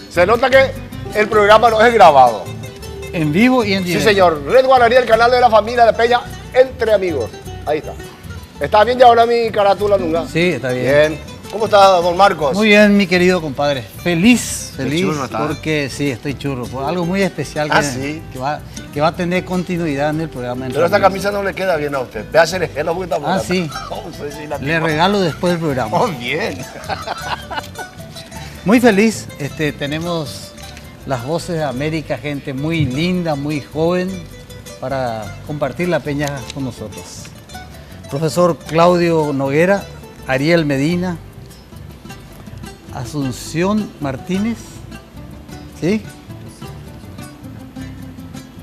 Se nota que el programa no es grabado. En vivo y en directo. Sí, señor. Red Guaraní, el canal de la familia de Peña, entre amigos. Ahí está. ¿Está bien ya ahora mi carátula, Nunga? Sí, está bien. Bien. ¿Cómo está, don Marcos? Muy bien, mi querido compadre. Feliz churro está. porque sí, estoy churro. Por algo muy especial ¿Sí? que va a tener continuidad en el programa. Pero esta camisa no le queda bien a usted. Ve a hacer ejemplo porque está buena. Sí. La Le regalo después del programa. Oh, bien. Muy feliz. Tenemos las voces de América, gente muy linda, muy joven, para compartir la peña con nosotros. Profesor Claudio Noguera, Ariel Medina, Asunción Martínez, ¿sí?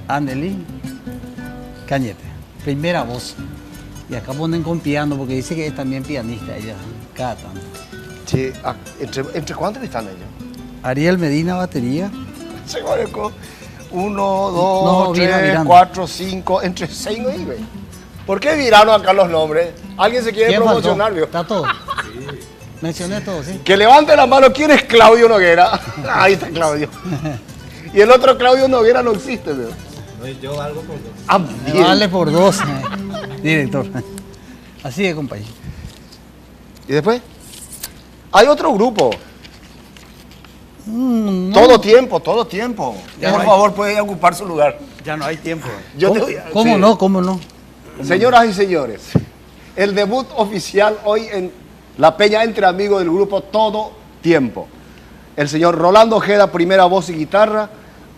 Anneli Cañete, primera voz. Y acá ponen con piano porque dice que es también pianista ella, cada tanto. Sí, ¿entre cuántos están ellos? Ariel Medina, batería. Se conozco 1, 2, 3, 4, 5, entre 6 no iba. ¿Por qué viraron acá los nombres? ¿Alguien se quiere promocionar, vio? ¿Está todo? Sí. Mencioné todo, ¿sí? Que levante la mano, ¿quién es Claudio Noguera? Ahí está Claudio. Y el otro Claudio Noguera no existe, vio. No, yo valgo por 2. Ah, bien. Vale por 2, director. Así es, compañero. ¿Y después? Hay otro grupo. No. Todo tiempo. Ya Por no favor, puede ocupar su lugar. Ya no hay tiempo. ¿Cómo ¿Cómo no? ¿Cómo no? Señoras y señores, el debut oficial hoy en la Peña entre amigos del grupo Todo Tiempo. El señor Rolando Ojeda, primera voz y guitarra,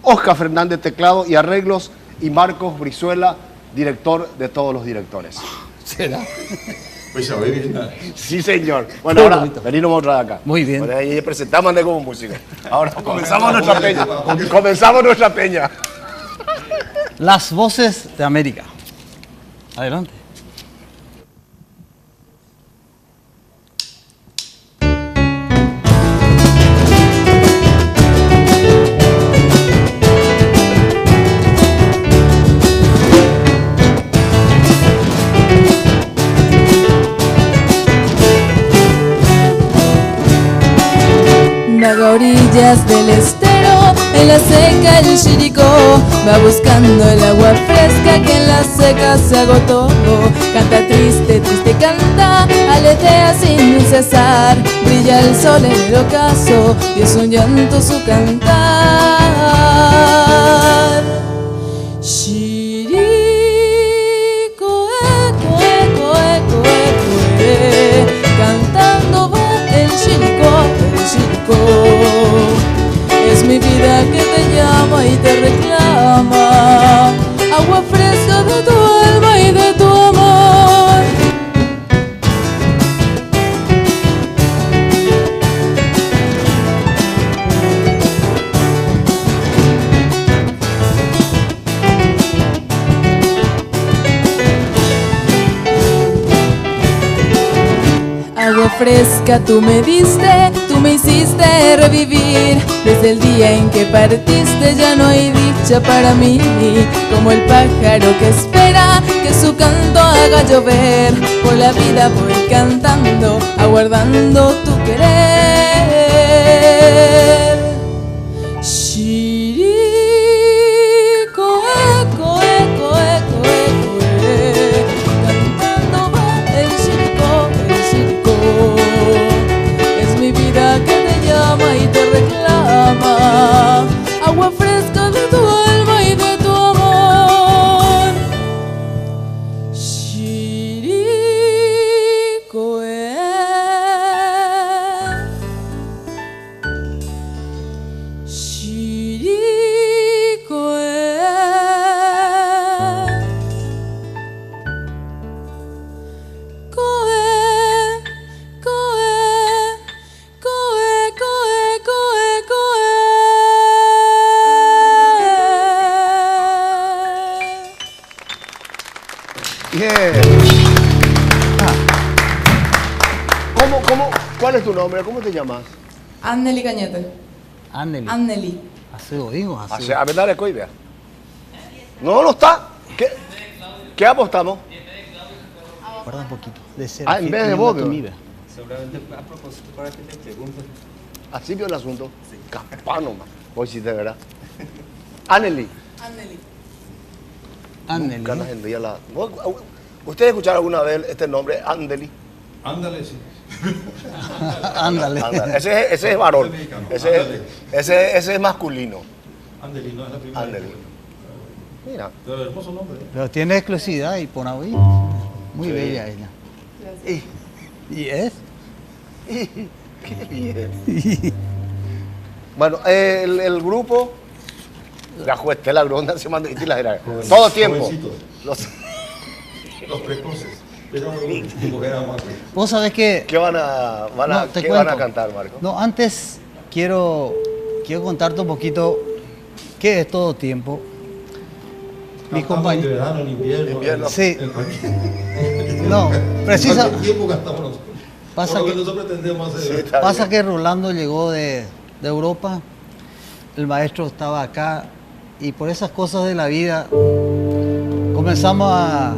Oscar Fernández, teclado y arreglos, y Marcos Brizuela, director de todos los directores. ¿Será? Pues ya voy bien. Sí, señor. Bueno, ahora, venimos otra de acá. Muy bien. Bueno, ahí presentamos como música. Ahora comenzamos nuestra peña. Comenzamos nuestra peña. Las voces de América. Adelante. Vaga a orillas del estero, en la seca el chiricó, va buscando el agua fresca que en la seca se agotó. Canta triste, triste canta, aletea sin cesar, brilla el sol en el ocaso y es un llanto su cantar. Chirico, eco, eco, eco, eco, cantando va el chirico. Es mi vida que te llama y te reclama, agua fresca de tu alma y de tu amor. Agua fresca tú me diste, tú me hiciste revivir. Desde el día en que partiste ya no hay dicha para mí. Como el pájaro que espera que su canto haga llover, por la vida voy cantando, aguardando tu querer. Chirico, eco, eco, eco, eco, cantando va el chirico, el chirico. Es mi vida que te llama y te reclama, agua fresca de tu alma y de tu amor. Chirico, chirico, ¿Cuál es tu nombre? ¿Cómo te llamas? Anneli Cañete. Anneli. Anneli. Así lo digo, así. A ver, dale, coidea. No, no está. ¿Qué apostamos? Guarda un poquito. De ser En vez de vos, ¿no? Seguramente a propósito para que te pregunten. Así vio el asunto. Capaz nomás. Hoy sí, de verdad. Anneli. Anneli. Nunca nos envía la... ¿Ustedes escucharon alguna vez este nombre, Anneli? Ándale, sí. Ándale. Ándale. Ese es varón. Ese es mexicano. Ese es masculino. Ándale, no es la primera. Anneli. Mira. Pero hermoso nombre. Pero tiene exclusividad y por ahí. Muy Sí. bella ella. Y- ¿Y es? Qué bien. Bueno, el grupo, la juestela gronda se manda y la era. Todo tiempo. Jovencitos, Los- los precoces. Pero mujer a más. Vos sabés que... ¿Qué van a No, te qué van a cuento. cantar, Marco? No, antes quiero contarte un poquito qué es todo tiempo. Mi Cantamos en compañero... verano, en invierno. Invierno. Sí. En cualquier, No, precisa... cualquier tiempo cantamos nosotros. Pasa Por lo que- nosotros pretendemos hacer. Sí, está Pasa bien. que Rolando llegó de Europa, el maestro estaba acá y por esas cosas de la vida comenzamos a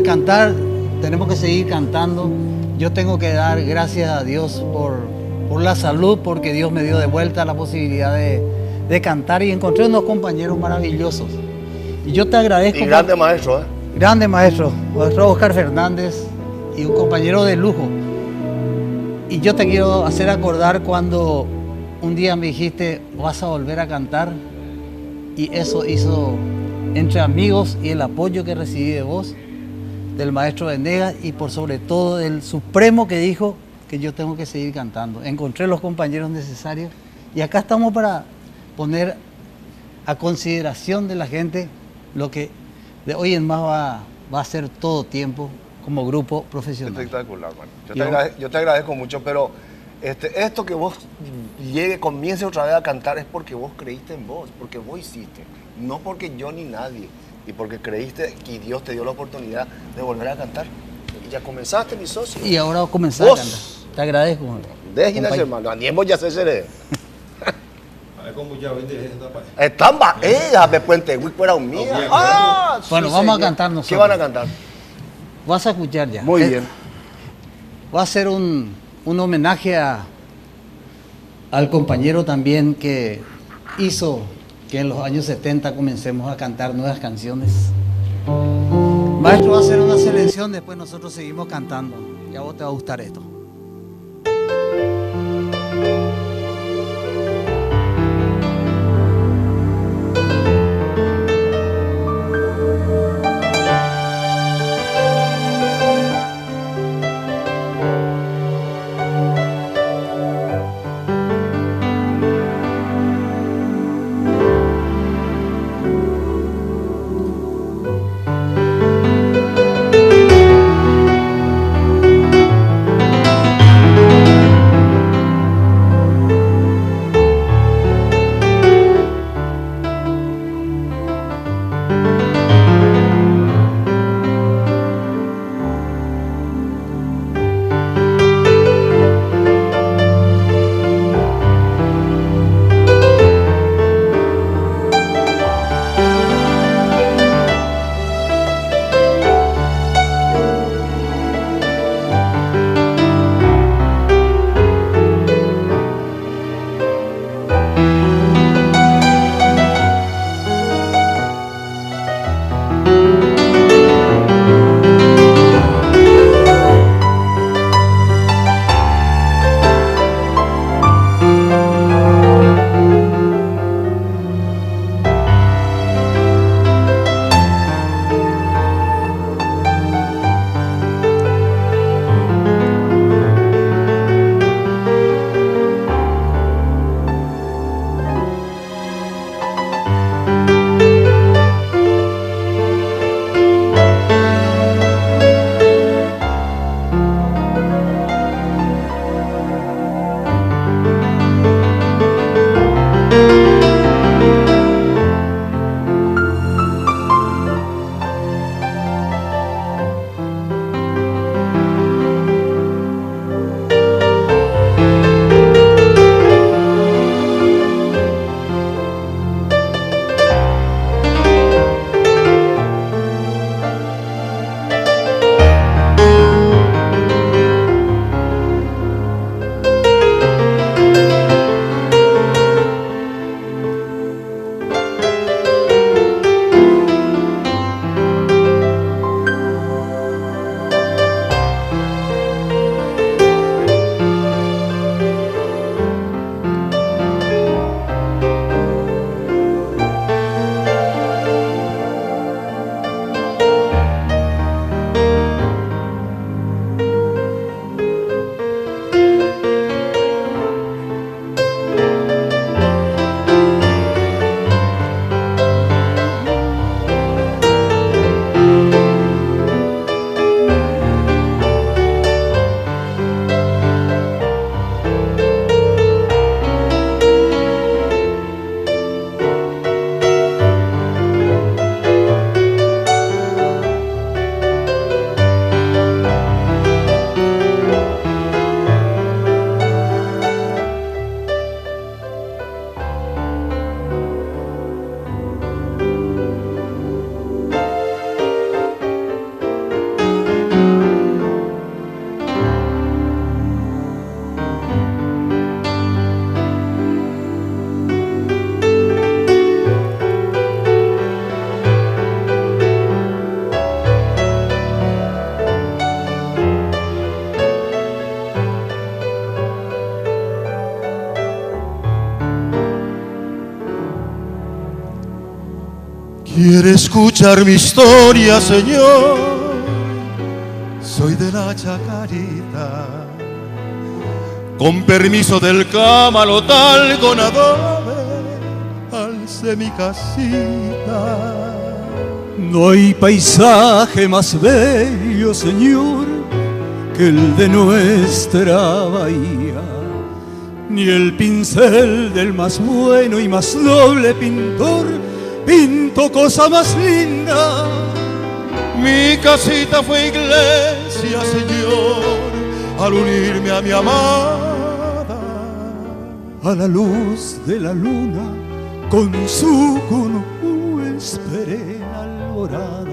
cantar, tenemos que seguir cantando. Yo tengo que dar gracias a Dios por la salud, porque Dios me dio de vuelta la posibilidad de cantar y encontré unos compañeros maravillosos. Y yo te agradezco. Y grande maestro, ¿eh? Grande maestro Oscar Fernández y un compañero de lujo. Y yo te quiero hacer acordar cuando un día me dijiste, vas a volver a cantar. Y eso hizo entre amigos y el apoyo que recibí de vos, del maestro Venegas y por sobre todo del Supremo que dijo que yo tengo que seguir cantando. Encontré los compañeros necesarios y acá estamos para poner a consideración de la gente lo que de hoy en más va a ser todo tiempo como grupo profesional. Espectacular, Marco. Yo- Yo te agradezco mucho, pero esto que vos comience otra vez a cantar es porque vos creíste en vos, porque vos hiciste, no porque yo ni nadie, y porque creíste que Dios te dio la oportunidad de volver a cantar. Y ya comenzaste, mi socio. Y ahora voy a comenzar Vos. a cantar. Te agradezco. Déjense, compañ- hermano, andiemos ya se seré. A ver cómo ya vende esta parte. Están de Puente fuera un mía. Bien, Ah, Bueno, sí, vamos a señor. cantar ¿Qué nosotros. van a cantar? Vas a escuchar ya. Muy bien. Va a ser un homenaje al compañero también que hizo que en los años 70 comencemos a cantar nuevas canciones. Maestro va a hacer una selección, después nosotros seguimos cantando. Y a vos te va a gustar esto. ¿Quiere escuchar mi historia, Señor? Soy de la Chacarita, con permiso del Camalotal, con adobe, alcé mi casita. No hay paisaje más bello, Señor, que el de nuestra bahía, ni el pincel del más bueno y más noble pintor pintó cosa más linda. Mi casita fue iglesia, Señor, al unirme a mi amada. A la luz de la luna, con su cono esperé alborada.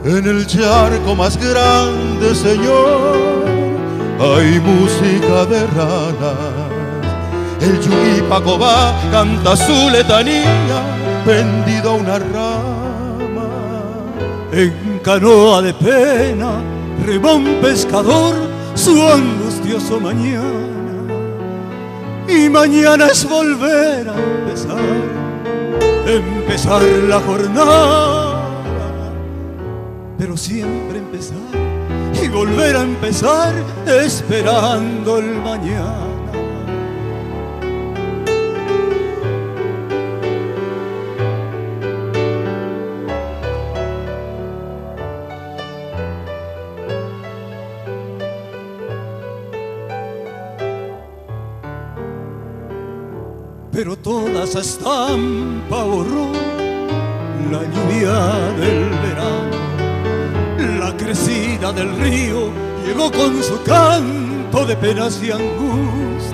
En el charco más grande, Señor, hay música de ranas. El Yuipacobá canta su letanía, pendido a una rama. En canoa de pena rema un pescador su angustioso mañana. Y mañana es volver a empezar la jornada. Pero siempre empezar y volver a empezar esperando el mañana. Pero toda esa estampa borró la lluvia del verano. La crecida del río llegó con su canto de penas y angustias.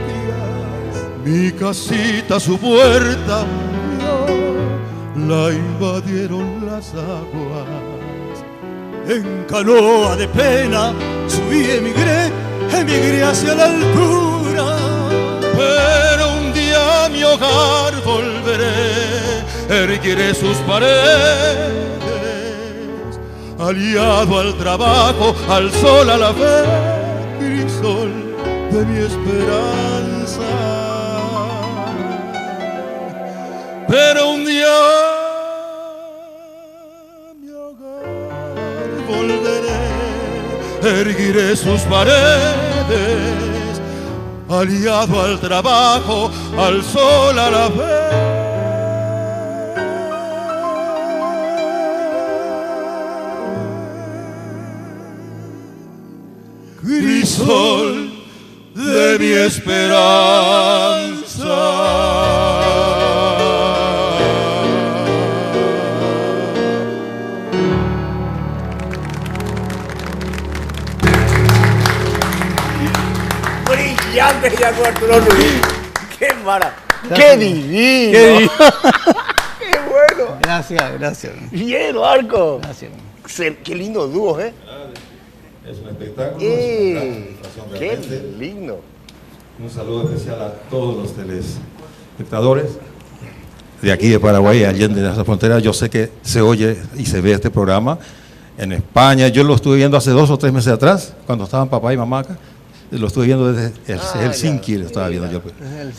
Mi casita, su puerta, la invadieron las aguas. En canoa de pena subí, emigré hacia la altura. Pero un día a mi hogar volveré, erguiré sus paredes. Aliado al trabajo, al sol, a la fe, crisol de mi esperanza. Pero un día a mi hogar volveré, erguiré sus paredes. Aliado al trabajo, al sol, a la fe. Crisol de mi esperanza. Brillante, Jaco Arturo Ruiz. ¡Qué maravilla! ¡Qué divino! ¡Qué bueno! Gracias, gracias. Bien, Arco. Gracias. Qué lindo dúo, ¿eh? Es un espectáculo, ¡Qué realmente. lindo! Un saludo especial a todos los telespectadores de aquí de Paraguay, allende de esa frontera. Yo sé que se oye y se ve este programa en España. Yo lo estuve viendo hace 2 o 3 meses atrás, cuando estaban papá y mamá acá. Lo estuve viendo desde Helsinki, lo estaba viendo yo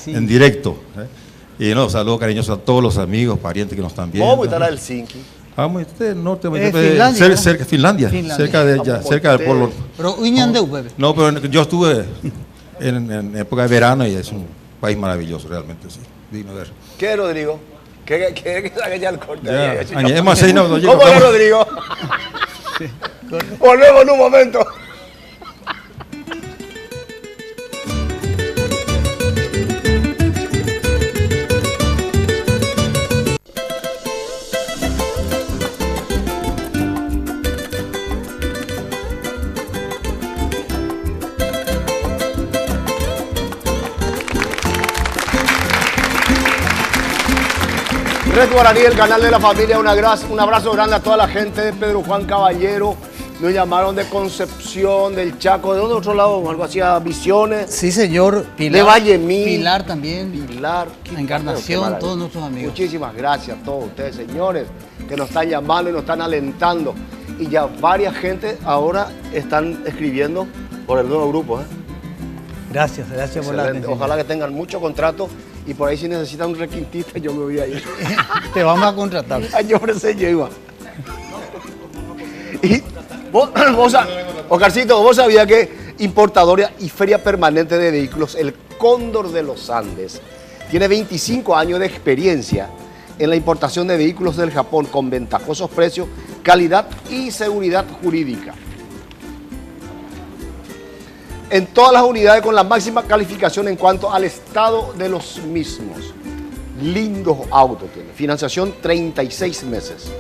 en directo. Y no, saludo cariñoso a todos los amigos, parientes que nos están viendo. ¿Cómo está la Helsinki? Finlandia, cerca de Finlandia, cerca de ella, cerca del polo. Pero Uñandeu, bebé. No, pero yo estuve en época de verano y es un país maravilloso realmente, sí. Digno de ver. ¿Qué, Rodrigo? ¿Qué saque ya el corte? Ya, Chico. hemos ahí, no, ¿Cómo es, Rodrigo? Volvemos en un momento. Red Guaraní, el canal de la familia, un abrazo grande a toda la gente de Pedro Juan Caballero, Nos llamaron de Concepción, del Chaco, de otro lado, algo así, a Misiones. Sí, señor. Pilar, De Vallemín. Pilar también. Pilar. Encarnación, Qué maravilla. todos nuestros amigos. Muchísimas gracias a todos ustedes, señores, que nos están llamando y nos están alentando. Y ya varias gente ahora están escribiendo por el nuevo grupo. Gracias por la Excelente. atención. Ojalá que tengan mucho contrato y por ahí si necesitan un requintista yo me voy a ir. Te vamos a contratar. Ay, yo ofrecí, yo iba. Y Oscarcito, vos sabías que importadora y feria permanente de vehículos, el Cóndor de los Andes, tiene 25 años de experiencia en la importación de vehículos del Japón con ventajosos precios, calidad y seguridad jurídica. En todas las unidades con la máxima calificación en cuanto al estado de los mismos. Lindos autos tiene. Financiación 36 meses.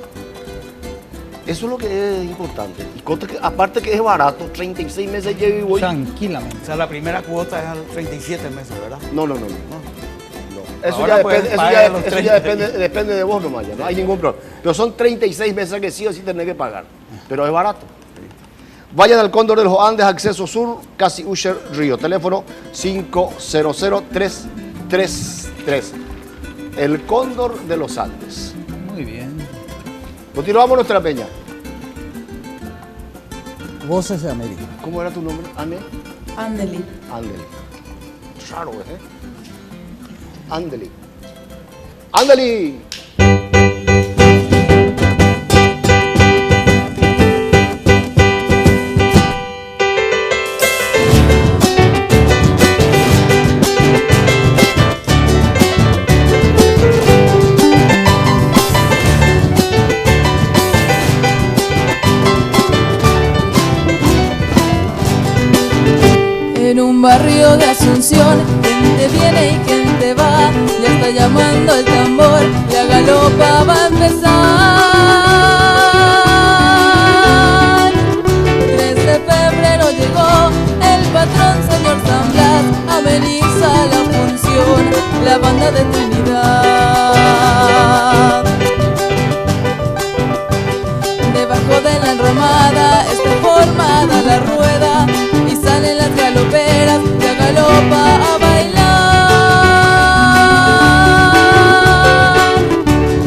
Eso es lo que es importante. Y conta que, aparte que es barato, 36 meses llevo y voy. Tranquilamente. O sea, la primera cuota es a los 37 meses, ¿verdad? No. Eso Ahora ya, puedes depende, pagar los eso 30. ya depende de vos nomás, ya no hay ningún problema. Pero son 36 meses que sí o sí tenés que pagar. Pero es barato. Vayan al Cóndor de los Andes, acceso sur, casi Usher Río. Teléfono 500-333. El Cóndor de los Andes. Muy bien. Continuamos nuestra peña. Voces de América. ¿Cómo era tu nombre? Ane. Andeli. Andeli. Raro, ¿eh? Andeli. Andeli. En un barrio de Asunción, gente viene y gente va, ya está llamando el tambor, la galopa va a empezar. 3 de febrero llegó el patrón señor San Blas, ameniza la función, la banda de Trinidad. Debajo de la enramada está formada la rueda y salen las galoperas y a galopa a bailar.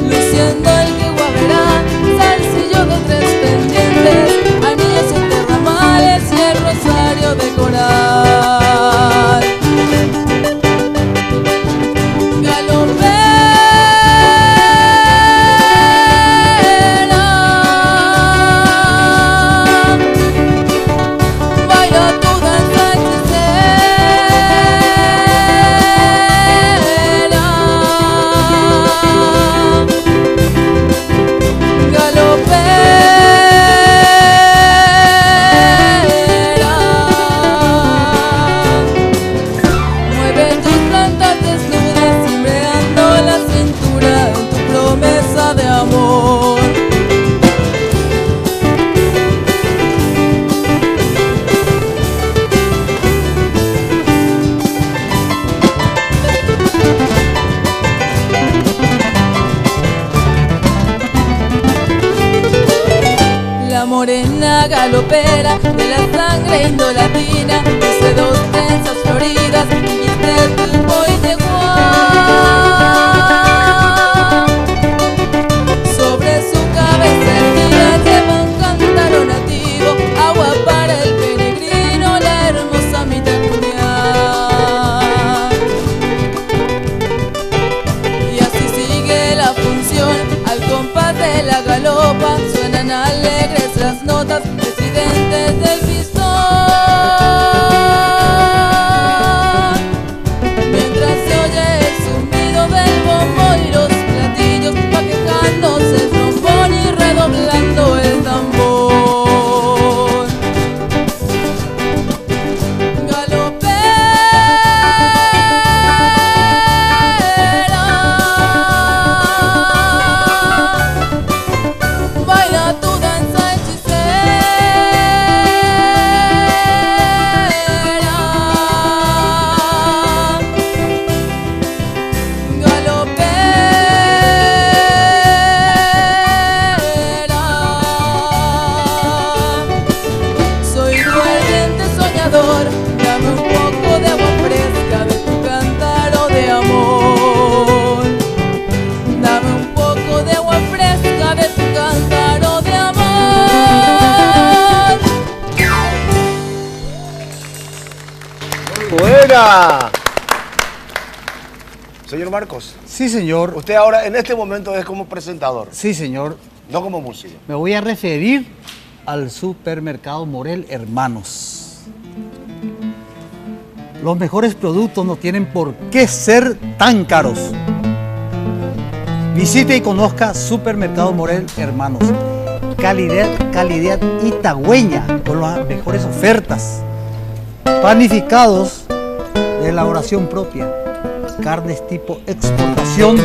Luciendo el que guaverá, zarcillo de 3 pendientes, anillos 7 ramales y el rosario de coral. Morena galopera de la sangre indolatina, luce 2 trenzas floridas y viste el pulpo y de guau. Sobre su cabeza erguida lleva un cántaro nativo, agua para el peregrino, la hermosa mitad. Y así sigue la función, al compás de la galopa suenan alegres las notas residentes del pistón. Mientras se oye el zumbido del bombo y los platillos, va quejándose el trombón y redoblando el tambor. Galopera, baila tu danza hechicera. Buena. Señor Marcos, Sí, señor. usted ahora en este momento es como presentador, Sí, señor. no como músico. Me voy a referir al supermercado Morel Hermanos. Los mejores productos no tienen por qué ser tan caros. Visite y conozca Supermercado Morel Hermanos. Calidad itagüeña con las mejores ofertas. Panificados de elaboración propia. Carnes tipo exportación.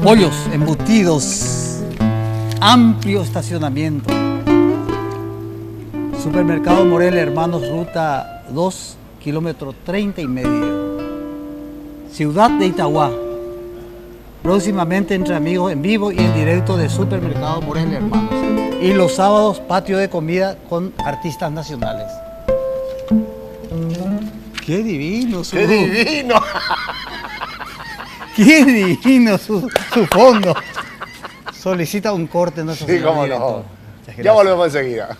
Pollos embutidos. Amplio estacionamiento. Supermercado Morel Hermanos, ruta 2, kilómetro 30 y medio. Ciudad de Itagua. Próximamente entre amigos en vivo y en directo de Supermercado Morel Hermanos. Y los sábados, patio de comida con artistas nacionales. ¡Qué divino! ¡Qué divino! ¡Qué divino su fondo! Solicita un corte nuestro Sí, señor cómo director. no. Muchas Ya gracias. volvemos enseguida.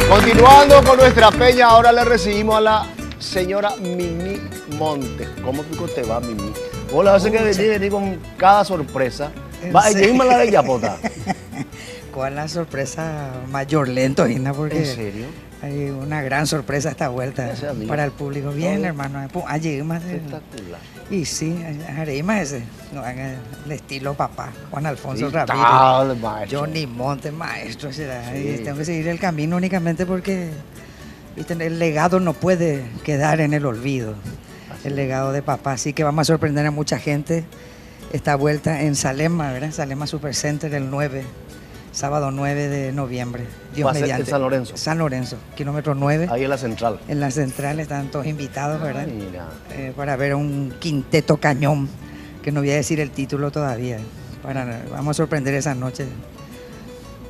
Continuando con nuestra peña, ahora le recibimos a la señora Mimi Montes. ¿Cómo pico te va, Mimi? Vos la haces que venir con cada sorpresa. Va, llévame la de Yapota. ¿Cuál la sorpresa mayor lento, Gina? Porque ¿En serio? hay una gran sorpresa esta vuelta Gracias, amigo. para el público. Bien, Todo hermano. Allí más de... Espectacular. Y sí, haré más ese. No, haga el estilo papá. Juan Alfonso Sí, Ramírez. tal, maestro. Johnny Monte, maestro será. Sí. Y tengo que seguir el camino únicamente porque ¿viste? El legado no puede quedar en el olvido. El legado de papá. Así que vamos a sorprender a mucha gente esta vuelta en Salema, ¿verdad? Salema Supercenter el 9, sábado 9 de noviembre. Dios Va a ser en mediante. San Lorenzo. San Lorenzo, kilómetro 9. Ahí en la central. En la central están todos invitados, ¿verdad? Mira. Para ver un quinteto cañón, que no voy a decir el título todavía. Vamos a sorprender esa noche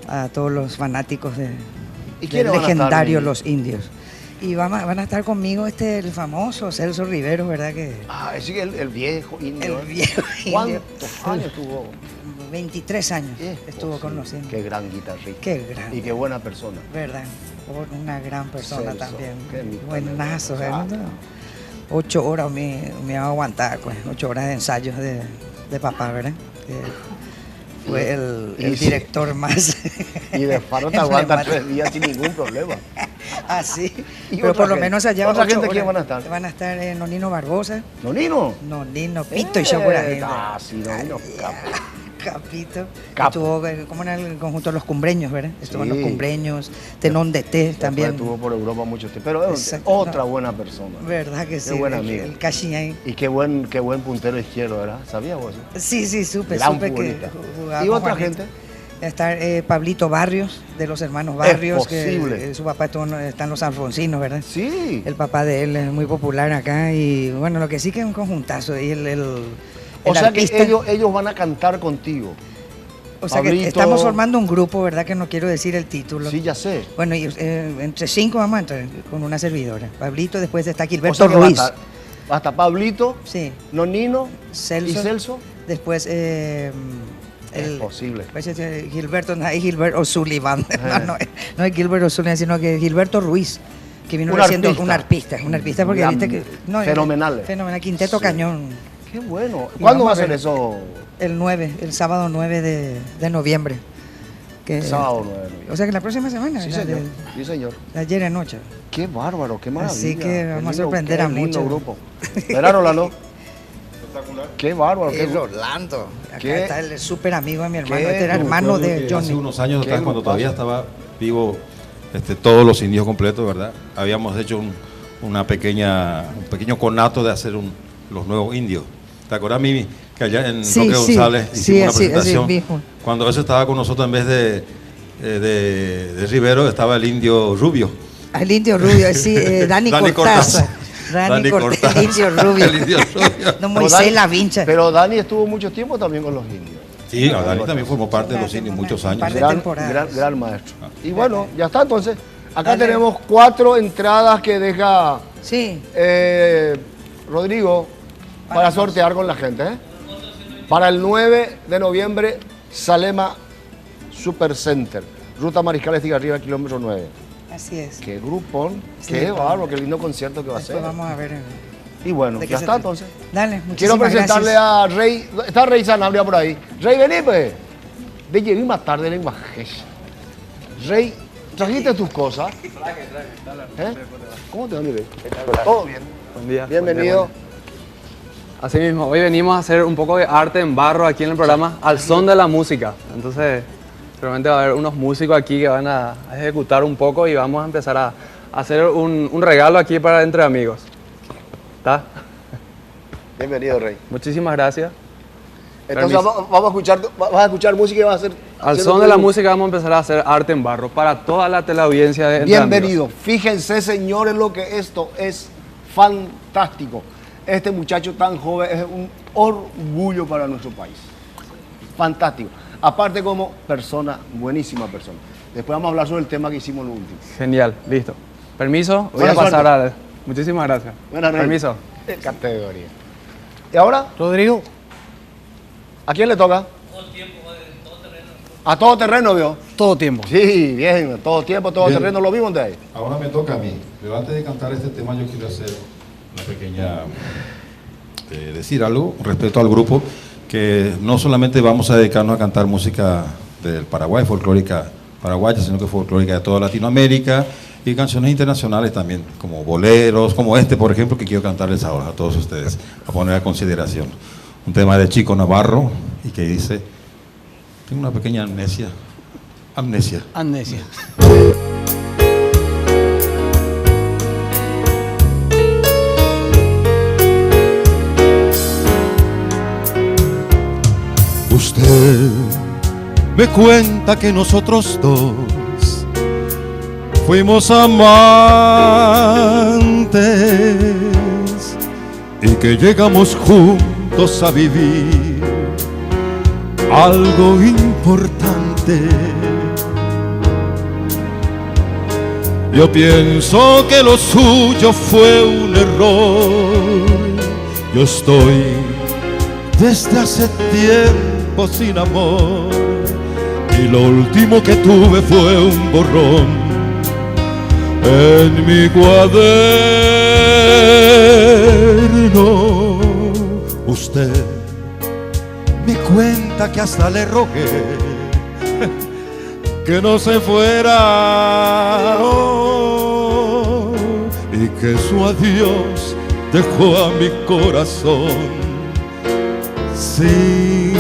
a todos los fanáticos ¿Y del quiénes van a estar, legendario Mimi? Los Indios. Y van a estar conmigo el famoso Celso Rivero, ¿verdad? Que Ah, ese es el viejo indio. el viejo indio. ¿Cuántos años tuvo? 23 años Es estuvo con posible. Los Indios. Qué gran guitarrista. Qué gran. Y qué buena persona. ¿Verdad? Una gran persona Celso, también. qué mi Buenazo, padre. ¿verdad? 8 horas me va a aguantar, pues. 8 horas de ensayos de papá, ¿verdad? Que fue el Y sí. director más. Y de Faro te aguanta emblemático. 3 días sin ningún problema. Ah, sí. Y Pero otra por lo gente. menos allá ¿Otra 8 gente quién horas. van a estar? Van a estar Nonino Barbosa, ¿Nonino? Nonino Pito y Shakura. Ah, sí, Nonino. Capito. Capo. Estuvo como en el conjunto de los cumbreños, ¿verdad? Estuvo en los Sí. cumbreños, Tenón de Té también. Estuvo por Europa mucho tiempo. Pero es Exacto. otra No. buena persona. ¿Verdad que sí? buen El- amigo. El Cachi ahí. Y qué buen puntero izquierdo, ¿verdad? ¿Sabías vos eso? Sí, supe Gran que futbolista. jugaba ¿Y con otra Juanito. gente? Está Pablito Barrios, de los hermanos Barrios, que posible. su papá está en los Alfonsinos, ¿verdad? Sí. El papá de él es muy popular acá y bueno, lo que sí que es un conjuntazo. Y el O sea artista, que ellos van a cantar contigo. o sea que Pablito. estamos formando un grupo, ¿verdad? Que no quiero decir el título. Sí, ya sé. Bueno, y, entre 5 vamos a entrar con una servidora. Pablito, después está O Gilberto sea que Ruiz. va a estar Pablito, Sí, Nonino Celso. y Celso. Después Es posible. Pues, Gilberto, no es Gilberto O'Sullivan, no es Gilberto O'Sullivan, sino que Gilberto Ruiz, que vino Un recién artista. un artista porque viste que... Fenomenal. Fenomenal, Quinteto Sí. Cañón, Qué bueno. Y ¿Cuándo vamos va a a ser ver. eso? el sábado 9 de noviembre. Que, Sábado 9. O sea que la próxima semana, Sí, ¿verdad? señor. Sí, señor. De ayer anoche. Qué bárbaro, qué maravilla. Así que Qué vamos a lindo, sorprender qué a lindo muchos. grupo. ¿Verdad, Rolando? Qué bárbaro. Qué El Orlando. Acá ¿Qué? está el súper amigo de mi hermano. ¿Qué? Este era hermano de Hace Johnny. unos años Qué atrás, cuando grupazo. todavía estaba vivo todos los indios completos, ¿verdad? Habíamos hecho un pequeño conato de hacer los nuevos indios. ¿Te acuerdas, Mimi? Que allá en Sí, Roque sí. González Sí, hicimos una así presentación. mismo. Cuando eso estaba con nosotros, en vez de Rivero, estaba el indio Rubio. El indio rubio, sí, Dani Cortázar. Dani Cortázar, el indio rubio. El indio Rubio. No, Pero Moisés Dani- La Vincha. Pero Dani estuvo mucho tiempo también con los indios. Sí, Dani también formó parte de los indios muchos años. Par de Gran, temporadas. gran maestro. Y bueno, ya está entonces. Acá tenemos 4 entradas que deja Sí, Rodrigo para sortear con la gente. Para el 9 de noviembre, Salema Supercenter, Ruta Mariscal Estigarribia, kilómetro 9. así es. Qué grupón, Sí, qué vamos. bárbaro, qué lindo concierto que va a Después ser. vamos a ver. Y bueno, ¿De qué ya se está trata? entonces. Dale, Quiero muchísimas presentarle gracias. a Rey. Está Rey Sanabria por ahí. Rey, vení, pues. De llegar más tarde en Bajés. Rey, ¿trajiste tus cosas? ¿Eh? ¿Cómo te va, mi Rey? Todo bien. Buen día. Bienvenido. Así mismo, hoy venimos a hacer un poco de arte en barro aquí en el programa Al Son de la Música. Entonces, realmente va a haber unos músicos aquí que van a ejecutar un poco y vamos a empezar a hacer un regalo aquí para entre amigos. ¿Está? Bienvenido, Rey. Muchísimas gracias. Entonces Permiso. vamos a escuchar, vas a escuchar música y vas a hacer... Al haciendo son de la tu- música vamos a empezar a hacer arte en barro para toda la teleaudiencia de Entre Bienvenido. Fíjense, señores, lo que esto es fantástico. Este muchacho tan joven es un orgullo para nuestro país. Fantástico. Aparte como persona, buenísima persona. Después vamos a hablar sobre el tema que hicimos lo último. Amigos. Genial, listo. Permiso, voy Buena a pasar suerte. a... Muchísimas gracias. Buena, Rey. Permiso. Categoría. ¿Y ahora? Rodrigo, ¿A quién le toca? A todo terreno, ¿vio? todo tiempo. Sí, bien, todo tiempo, todo Bien. terreno, lo vimos de ahí. Ahora me toca a mí, pero antes de cantar este tema yo quiero hacer una pequeña, decir algo respecto al grupo, que no solamente vamos a dedicarnos a cantar música del Paraguay, folclórica paraguaya, sino que folclórica de toda Latinoamérica y canciones internacionales también, como boleros, como este, por ejemplo, que quiero cantarles ahora a todos ustedes, a poner a consideración. Un tema de Chico Navarro y que dice, tengo una pequeña amnesia. Amnesia. Usted me cuenta que nosotros dos fuimos amantes y que llegamos juntos a vivir algo importante. Yo pienso que lo suyo fue un error. Yo estoy desde hace tiempo sin amor y lo último que tuve fue un borrón en mi cuaderno. Usted me cuenta que hasta le rogué que no se fuera, y que su adiós dejó a mi corazón sin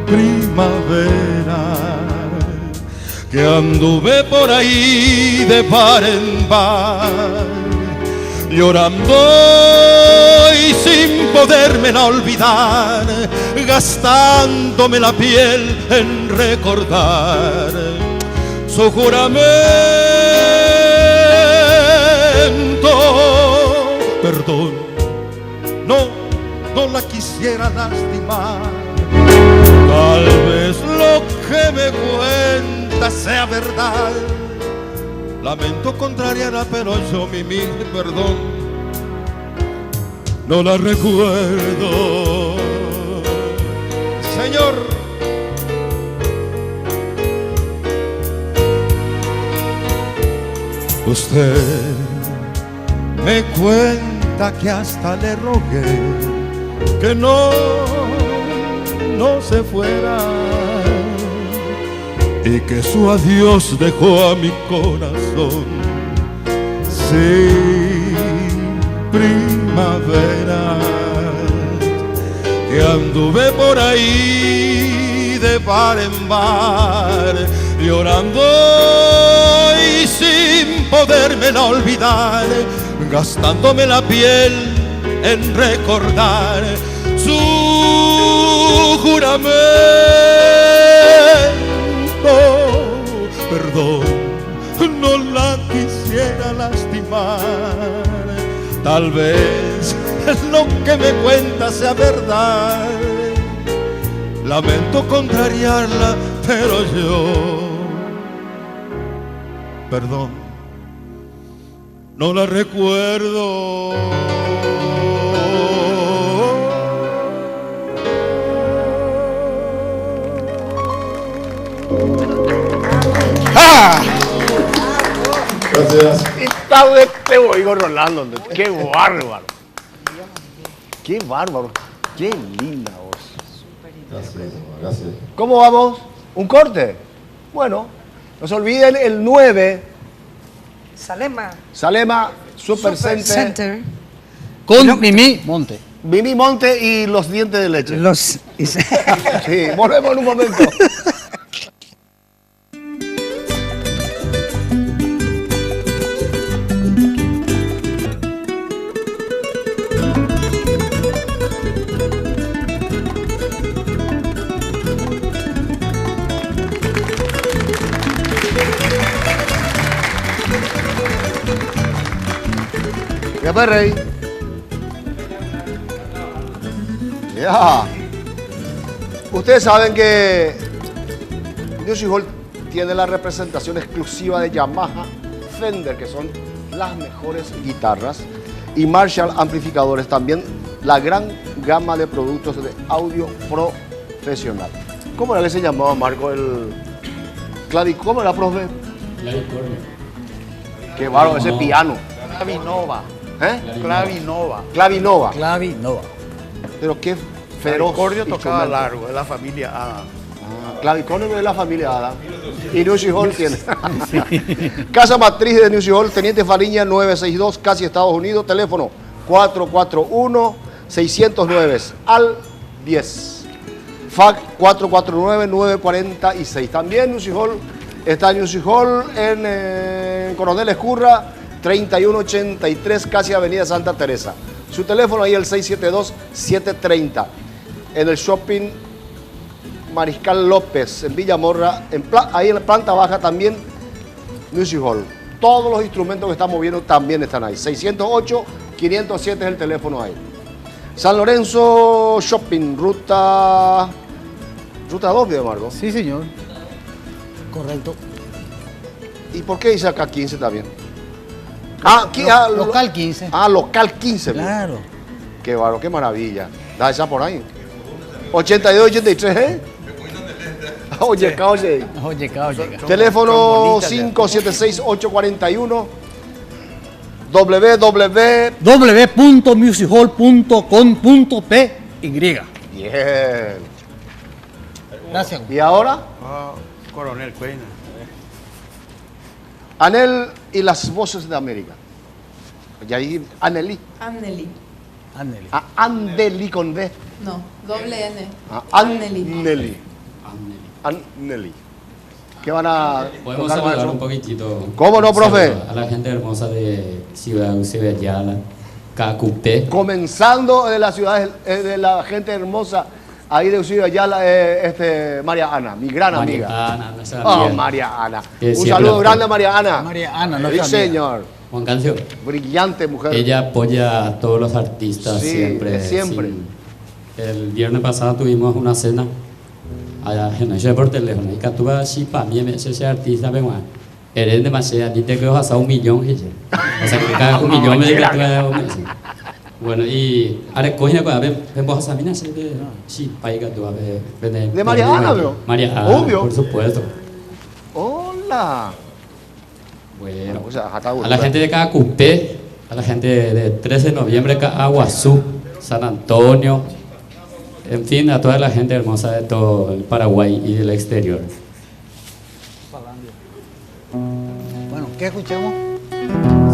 primavera, que anduve por ahí de par en bar, llorando y sin podérmela olvidar, gastándome la piel en recordar su juramento. Perdón, no la quisiera lastimar. Tal vez lo que me cuenta sea verdad. Lamento contrariarla, pero yo mi mil perdón no la recuerdo. Señor, usted me cuenta que hasta le rogué que no se fuera y que su adiós dejó a mi corazón sin primavera, que anduve por ahí de bar en bar, llorando y sin podérmela olvidar, gastándome la piel en recordar su juramento. Perdón, no la quisiera lastimar. Tal vez lo que me cuenta sea verdad. lamento contrariarla, pero yo, perdón, no la recuerdo. ¡Ah! Gracias. Está de este oigo Rolando. ¡Qué bárbaro! ¡Qué bárbaro! ¡Qué linda voz! Gracias. ¿Cómo vamos? ¿Un corte? Bueno, no se olviden el 9, Salema Super Center, Con Mimi Monte. Mimi Monte y los dientes de leche. Sí, volvemos en un momento. ¿Qué fue, Rey? Ya. Ustedes saben que Music Hall tiene la representación exclusiva de Yamaha, Fender, que son las mejores guitarras, y Marshall amplificadores, también la gran gama de productos de audio profesional. ¿Cómo era que se llamaba, Marco, el ¿Cómo era, profe? Clavicornio. Qué bárbaro ese piano. Clavinova. ¿Eh? Clavinova. Clavinova. Clavinova. Pero qué feroz. Clavicornio tocaba instrumento. largo, es la familia Ada. Clavicornio de la familia Ada. Y Music Hall tiene. Casa matriz de Music Hall, Teniente Fariña 962, casi Estados Unidos. Teléfono 441-609 al 10. FAC 449-946. También Music Hall está en Music Hall en Coronel Escurra 3183, casi Avenida Santa Teresa. Su teléfono ahí el 672-730. En el shopping Mariscal López, en Villamorra, ahí en la planta baja también Music Hall. Todos los instrumentos que estamos viendo también están ahí. 608-507 es el teléfono ahí. San Lorenzo Shopping, ruta 2, ¿de Margo? Sí, señor. Correcto. ¿Y por qué dice acá 15 también? Local 15. Local 15. Claro. Qué bárbaro, qué maravilla. Da esa por ahí. 82, 83, ¿eh? Oye, oye. Oye. Teléfono 576-841 www.musichall.com.py. Bien. Gracias. ¿Y ahora? Coronel Cuena. Anel y las voces de América. Y ahí, Anelí. Anneli. Andeli con D. No, doble N. Anneli. Anneli. ¿Qué van a Podemos tocar, saludar maestro? un poquitito. ¿Cómo no, profe? A la gente hermosa de Ciudad de Yala, Cacupé. Comenzando de la ciudad, de la gente hermosa, ahí de Ucillo Ayala, María Ana, mi gran amiga. María Ana, nuestra Oh, amiga. María Ana. Que Un siempre saludo la- grande a María Ana. María Ana, Sí, nuestra amiga. señor. Juan Cancio. Brillante mujer. Ella apoya a todos los artistas Sí, siempre. siempre. El viernes pasado tuvimos una cena allá en el por teléfono. Y Catuba, sí, para mí, ese artista, venga. Eres demasiado, ni te quedo hasta 1 millón. O sea, que cada 1 millón me dice que tú eres un mes. Bueno, y ahora coña, vemos a Samina, sí, para ir Catuba. ¿De María Ana, bro? María Ana, Obvio. por supuesto. Hola. Bueno, O sea, hasta a la gente de Cacupé, a la gente de 13 de noviembre, Aguazú, San Antonio, en fin, a toda la gente hermosa de todo el Paraguay y del exterior. Bueno, ¿qué escuchamos?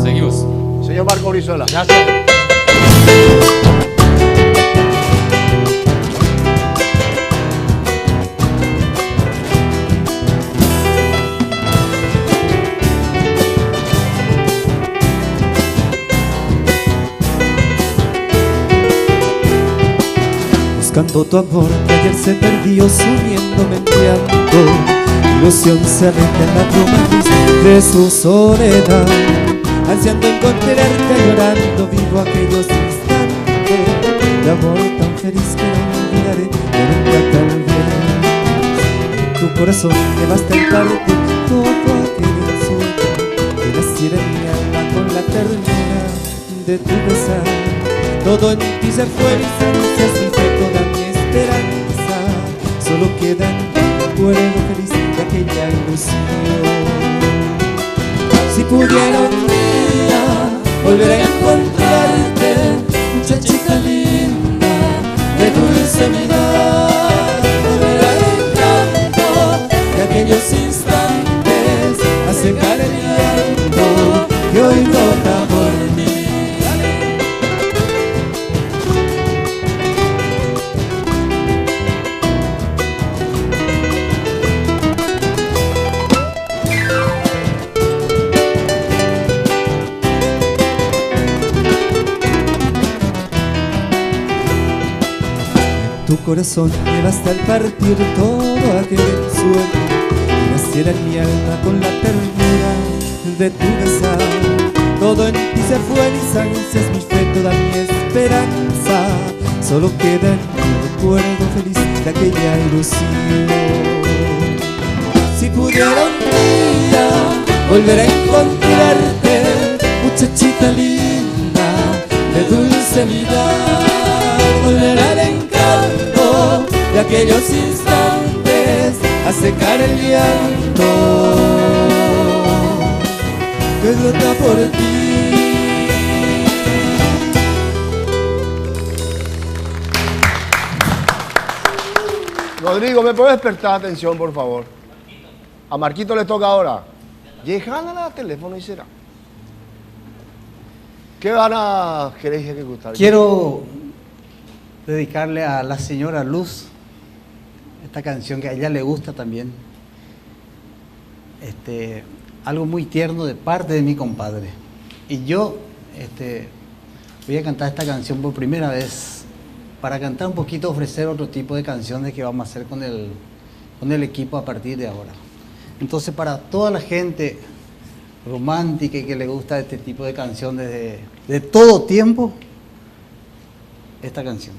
Seguimos. Señor Marco Brizuela. Gracias. Buscando tu amor que ayer se perdió sumiéndome en llanto. Ilusión se aleja en la pluma gris de su soledad, ansiando encontrarte llorando vivo aquellos instantes de amor tan feliz que no olvidaré, que nunca te olvidaré. tu corazón me basta el partir todo aquel sueño que naciera en mi alma con la ternura de tu besar. Todo en ti se fue, mis ansias y fue toda mi esperanza. Solo queda en ti un recuerdo feliz de aquella ilusión. Si pudiera un día volver a encontrarte, muchachita linda, de dulce mirar, volver al encanto de aquellos instantes, a secar el llanto que hoy brota por mí. Tu corazón me basta al partir todo aquel sueño que naciera en mi alma con la ternura de tu besar. Todo en ti se fue, mis ansias, mi fe, toda mi esperanza. Solo queda en mi recuerdo feliz de aquella ilusión. Si pudiera un día volver a encontrarte, muchachita linda, de dulce mirar, volver al encanto de aquellos instantes, a secar el llanto que brota por ti. Rodrigo, ¿me puedes despertar atención, por favor? A Marquito le toca ahora. Lléjala al teléfono y será. ¿Qué van a querer ejecutar? Quiero dedicarle a la señora Luz esta canción que a ella le gusta también. Algo muy tierno de parte de mi compadre. Y yo voy a cantar esta canción por primera vez para cantar un poquito, ofrecer otro tipo de canciones que vamos a hacer con el equipo a partir de ahora. Entonces, para toda la gente romántica y que le gusta este tipo de canciones de todo tiempo, esta canción.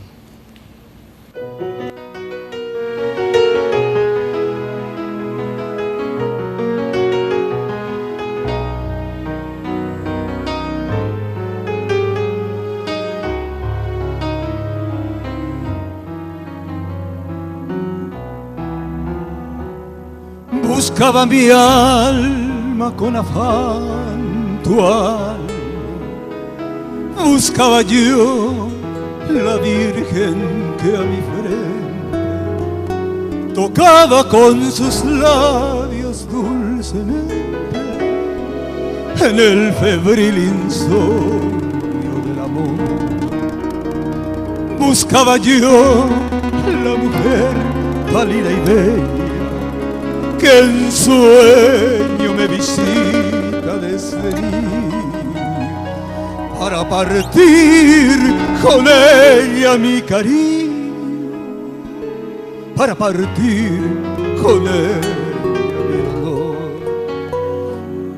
Buscaba mi alma con afán tu alma, buscaba yo la Virgen que a mi frente tocaba con sus labios dulcemente en el febril insomnio del amor. Buscaba yo la mujer pálida y bella que en sueño me visita desde niño, para partir con ella mi cariño, para partir con ella mi amor.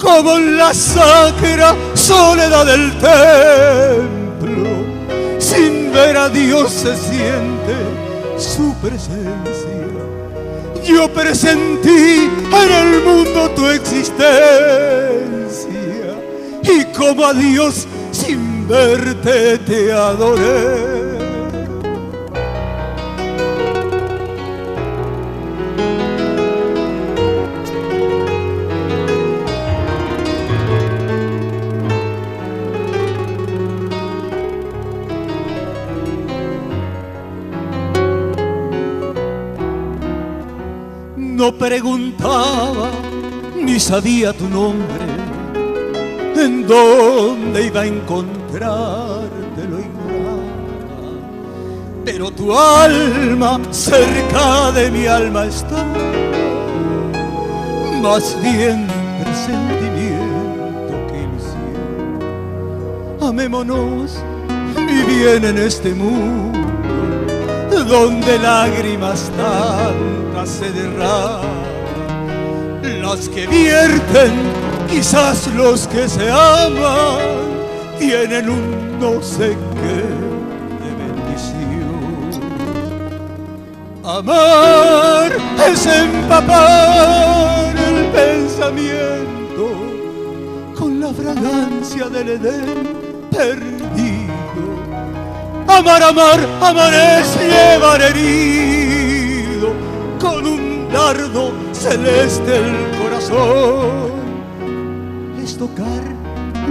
Como en la sacra soledad del templo, sin ver a Dios se siente su presencia. Yo presentí en el mundo tu existencia y como a Dios sin verte te adoré. No preguntaba ni sabía tu nombre, en dónde iba a encontrarte lo ignoraba, pero tu alma cerca de mi alma está, más bien presentimiento que ilusión. Amémonos, mi bien, en este mundo donde lágrimas tantas se derraman, las que vierten, quizás los que se aman, tienen un no sé qué de bendición. Amar es empapar el pensamiento con la fragancia del Edén perdido. Amar, amar, amar es llevar herido con un dardo celeste el corazón. Es tocar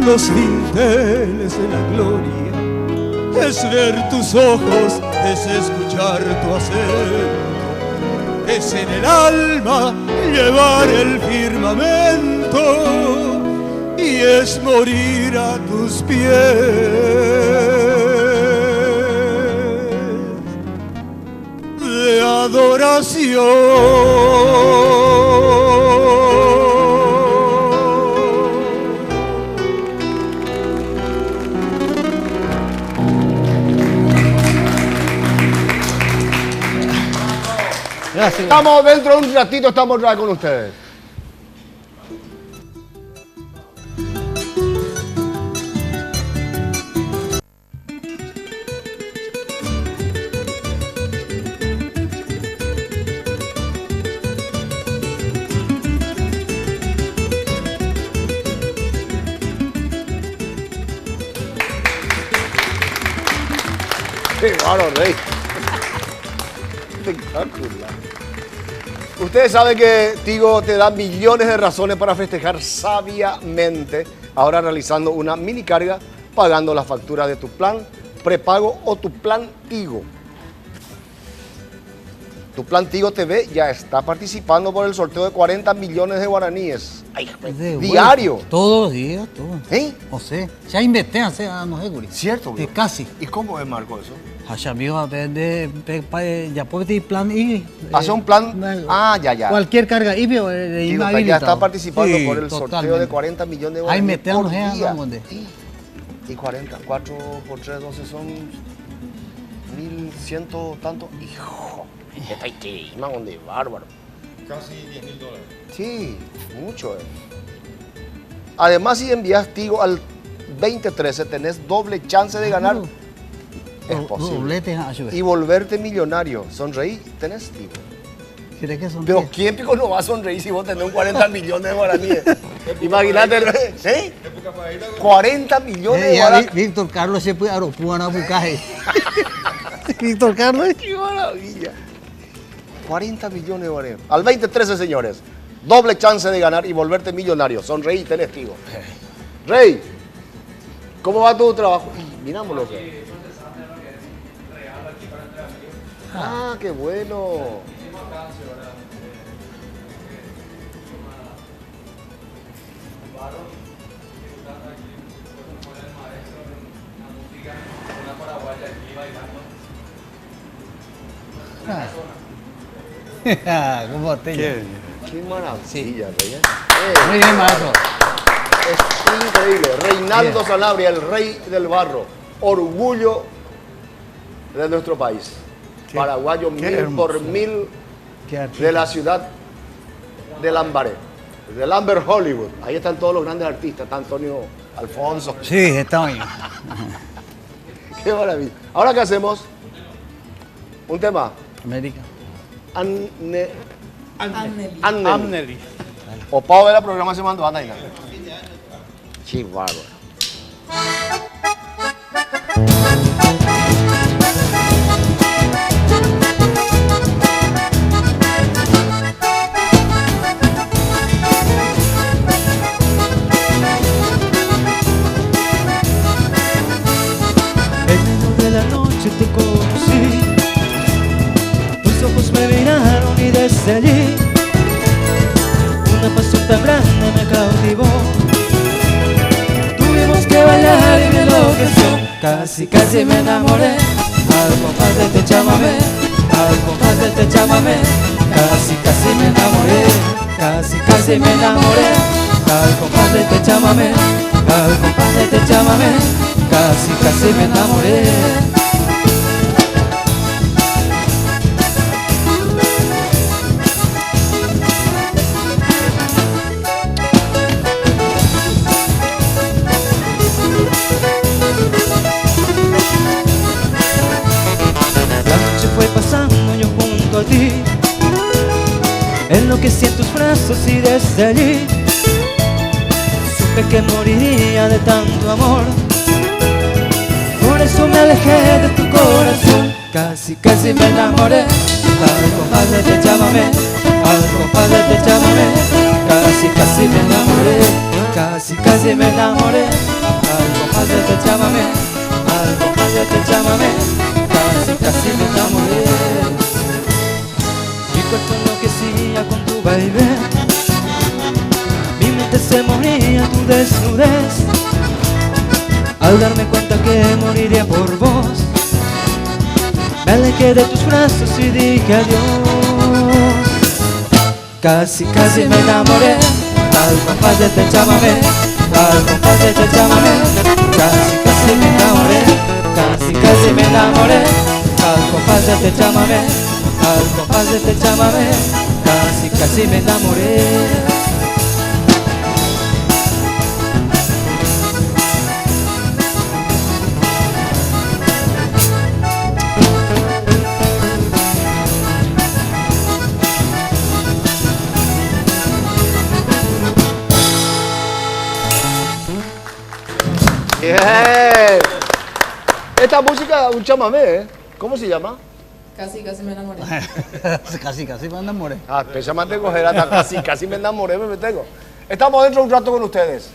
los dinteles de la gloria, es ver tus ojos, es escuchar tu acento, es en el alma llevar el firmamento y es morir a tus pies de adoración. Gracias. Estamos dentro de un ratito, estamos otra vez con ustedes. Qué bárbaro, Rey. Espectacular. Ustedes saben que Tigo te da millones de razones para festejar sabiamente, ahora realizando una mini carga, pagando la factura de tu plan prepago o tu plan Tigo. Tu plan Tigo TV ya está participando por el sorteo de 40 millones de guaraníes. Ay, diario. Todos los días, todo. ¿Eh? No sé. Ya inventé hace no sé, guri. Cierto, De bro. casi. ¿Y cómo es, Marco, eso? Hacia amigo, ya puede tener plan y. Hace un plan. Ah, ya. Cualquier carga y Tigo, ya está participando por el sorteo de 40 millones de Ahí guaraníes por metemos, día. ¿dónde? Y 40, 4 por 3, 12 son 1.100 tanto. Hijo, esta estima, donde bárbaro. Casi $10.000. Sí, mucho. Además, si envías Tigo al 2013, tenés doble chance de ganar. Es posible. Doblete, Y volverte millonario. Sonreí, tenés Tigo. ¿Crees que son Pero ¿quién pico no va a sonreír si vos tenés un 40 millones de guaraníes? Imagínate, ¿sí? 40 millones de guaraníes. Víctor Carlos se puede aropúan a bucaje. Víctor Carlos. ¡Qué maravilla! 40 millones de guaraníes. Al 2013, señores. Doble chance de ganar y volverte millonario. Sonreí, tenés Tigo. Rey, ¿cómo va tu trabajo? Mirámoslo. Ah, qué bueno. ¿Cómo te Qué Qué maravilla, Rey. Muy bien, maestro. Es increíble. Reinaldo Sanabria, el rey del barro. Orgullo de nuestro país. Paraguayo, qué 1000 por hermoso. 1000 Qué artista. de la ciudad de Lambaré. De Lambert Hollywood. Ahí están todos los grandes artistas. Está Antonio Alfonso. Sí, está bien. Qué maravilla. Ahora, ¿qué hacemos? Un tema. América. Anneli. Amneli. O Pau de la programación mandó Ana y nada. Qué bárbaro. En medio de la noche te conocí, tus ojos me miraron y desde allí una pasión tan grande me cautivó. Tuvimos que bailar y me enloqueció, casi casi me enamoré. Al compás de te chámame, al compás de te chámame, casi casi me enamoré, casi casi me enamoré. Al compás de te chámame, al compás de te chámame, casi casi me enamoré. La noche fue pasando, yo junto a ti, brazos y desde allí supe que moriría de tanto amor. Por eso me alejé de tu corazón, casi casi me enamoré. Al compás de este llámame, al compás de este llámame, casi casi me enamoré, casi casi me enamoré. Al compás de este llámame, al compás de este llámame, casi casi me enamoré. Mi cuerpo enloquecía con tu baile, mi mente se moría tu desnudez. Al darme cuenta que moriría por vos, me alejé de tus brazos y dije adiós. Casi casi me enamoré, al compás de este llámame, al compás de este llámame, casi casi me enamoré, casi casi me enamoré. Al compás de este llámame, al compás de este llámame, casi casi me enamoré. Bien. Esta música es un chamamé, ¿eh? ¿Cómo se llama? Casi, casi me enamoré. Casi, casi me enamoré. Ah, especialmente coger hasta casi, casi me enamoré, me tengo. Estamos dentro de un rato con ustedes.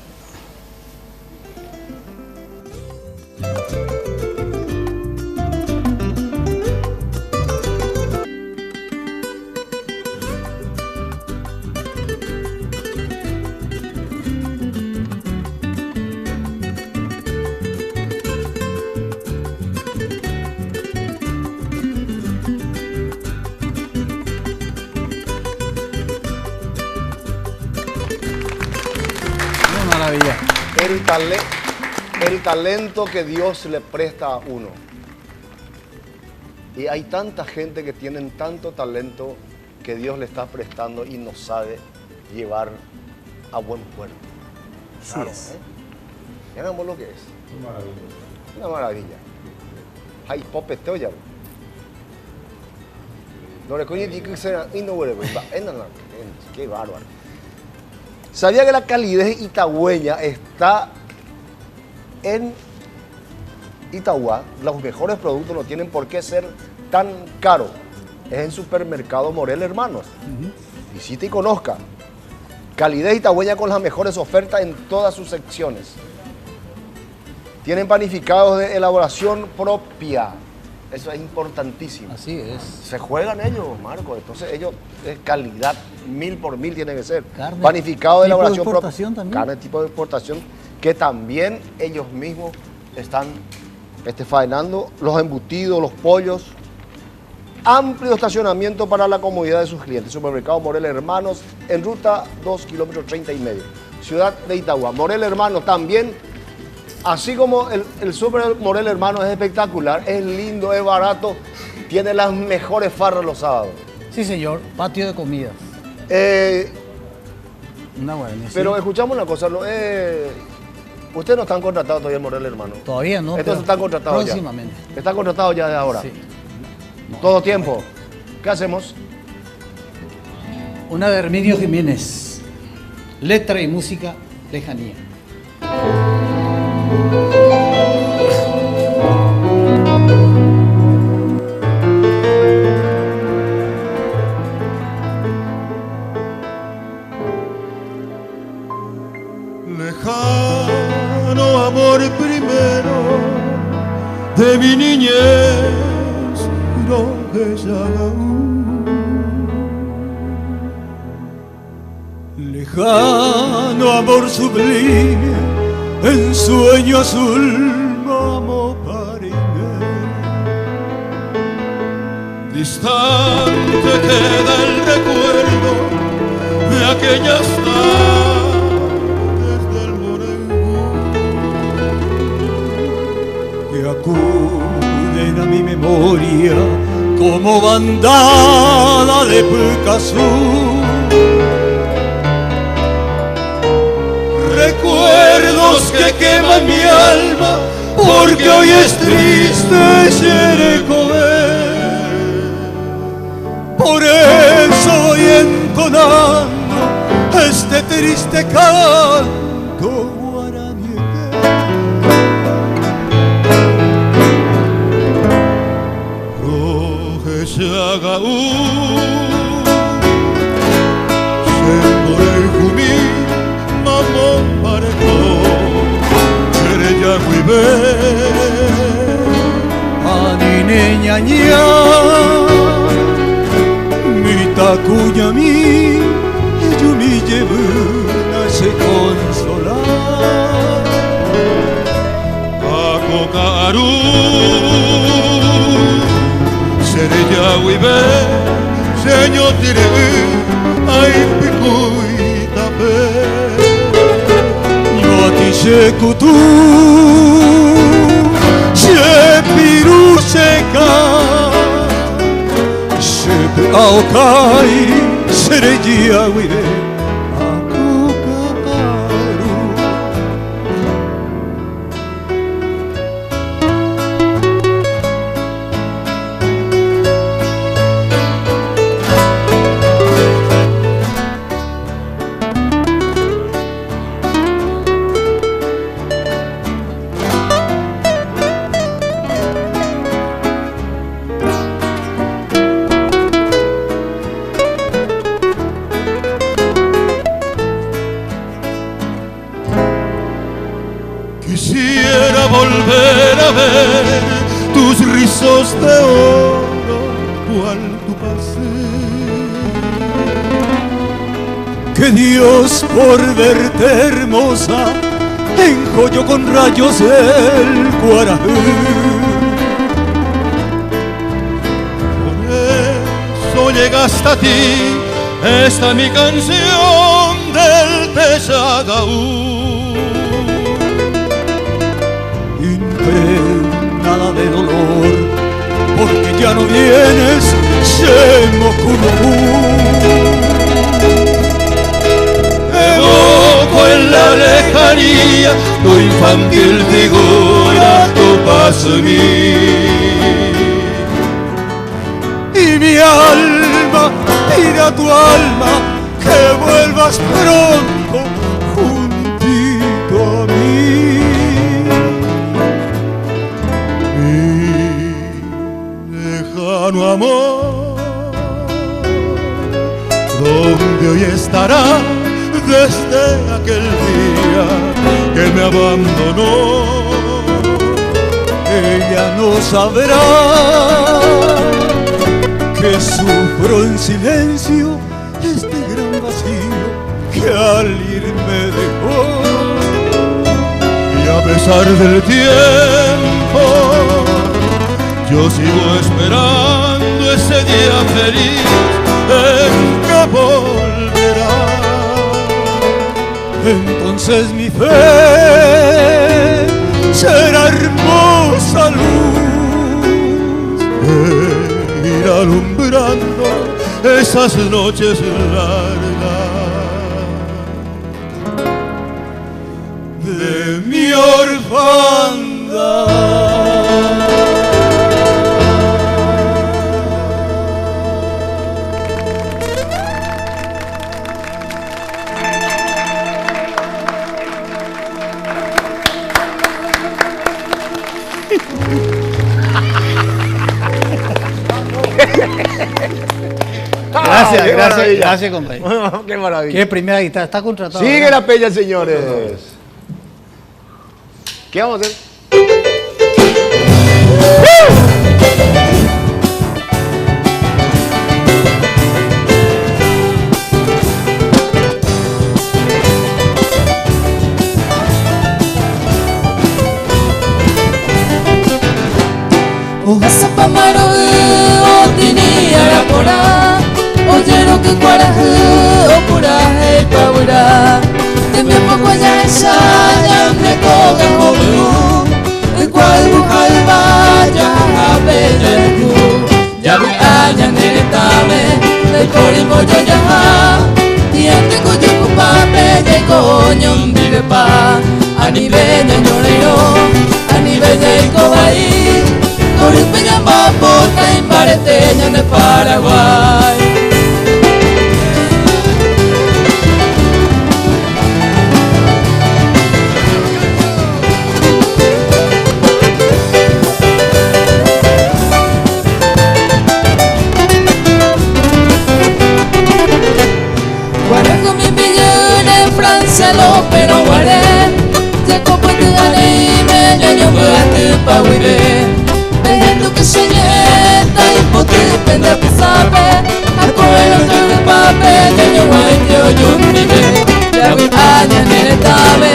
Maravilla. El talento que Dios le presta a uno. Y hay tanta gente que tienen tanto talento que Dios le está prestando y no sabe llevar a buen puerto. Así es. Miramos lo que es. Una maravilla. Hay popeteo ya. No le coño que sea y no vuelve. Qué bárbaro. ¿Sabía que la calidez itagüeña está en Itagua? Los mejores productos no tienen por qué ser tan caros. Es en Supermercado Morel Hermanos. Visite y conozca. Calidez itagüeña con las mejores ofertas en todas sus secciones. Tienen panificados de elaboración propia. Eso es importantísimo. Así es. Se juegan ellos, Marco. Entonces ellos, es calidad, 1000 por 1000 tiene que ser. Carne, panificado de tipo de elaboración exportación propia. también. Carne tipo de exportación que también ellos mismos están faenando. Los embutidos, los pollos. Amplio estacionamiento para la comodidad de sus clientes. Supermercado Morel Hermanos en ruta 2 kilómetros 30 y medio. Ciudad de Itagua. Morel Hermanos también. Así como el Super Morel Hermanos es espectacular, es lindo, es barato, tiene las mejores farras los sábados. Sí, señor. Patio de comidas. Una guarnición. Pero escuchamos una cosa, ustedes no están contratados todavía en Morel Hermanos. Todavía no. Estos están contratados próximamente. ya. Están contratados ya de ahora. Sí. Todo tiempo. ¿Qué hacemos? Una de Herminio Jiménez. Letra y música, Lejanía. Lejano amor primero de mi niñez, no es aún. Lejano amor sublime, en sueño azul, vamos parime. Distante queda el recuerdo de aquellas tardes del Morengú, que acuden a mi memoria como bandada de Picasso. Recuerdos que queman mi alma, porque hoy es triste Jerecoé. Por eso voy entonando este triste canto guaraní. Roje se haga Sembore jumi mamón parejo Sereya huibe Anine ñaña Mi tacuña mi Yo mi llevo se consolar Acocaru Sereya huibe Señor tire Ay picuita pe Yo a ti se cutu Se piru seca Se pe aokai Sereya huibe Quisiera volver a ver tus rizos de oro cual tu pasé. Que Dios por verte hermosa enjolló con rayos el Guarajú. Por eso llega hasta ti esta mi canción del Teshagaú. Nada de dolor, porque ya no vienes, Shemokunobu. Evoco en la lejanía tu infantil figura, tu paso en mí. Y mi alma pide a tu alma que vuelvas pronto juntito a mí. Amor, donde hoy estará desde aquel día que me abandonó. Ella no sabrá que sufro en silencio este gran vacío que al ir me dejó. Y a pesar del tiempo yo sigo esperando ese día feliz en que volverá. Entonces mi fe será hermosa luz que irá alumbrando esas noches largas de mi orfandad. Gracias, compañero. Qué maravilla. Qué primera guitarra, está contratado. Sigue ¿verdad? la peña, señores. ¿Qué vamos a hacer? Ugasa pamaro otini arapora Oyero que cuaraje opuraje pabura De mi poco ya ensaya me coga mobu El cual bujalba ya bella tú Ya me hallan en el tame El corimo yo ya Tiende coño cupame De coño vive pa A nivel de ñorero A nivel de cobaí Coripeña mapota en Bareteña en el Paraguay paguide Dejando que se llena y potente de pisabe Akoelo de pape de yo guaite o yundibe Ya vi aña nere tabe